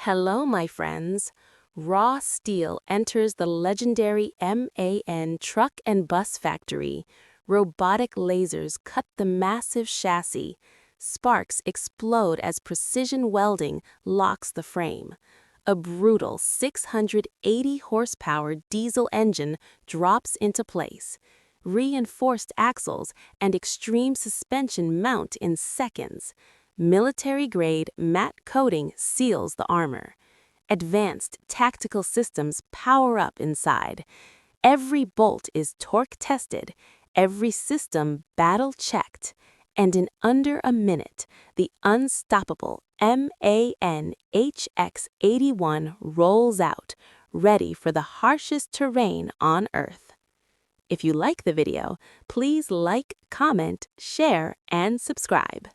Hello, my friends. Raw steel enters the legendary MAN truck and bus factory. Robotic lasers cut the massive chassis. Sparks explode as precision welding locks the frame. A brutal 680 horsepower diesel engine drops into place. Reinforced axles and extreme suspension mount in seconds. Military-grade matte coating seals the armor. Advanced tactical systems power up inside. Every bolt is torque-tested, every system battle-checked. And in under a minute, the unstoppable MAN HX81 rolls out, ready for the harshest terrain on Earth. If you like the video, please like, comment, share, and subscribe.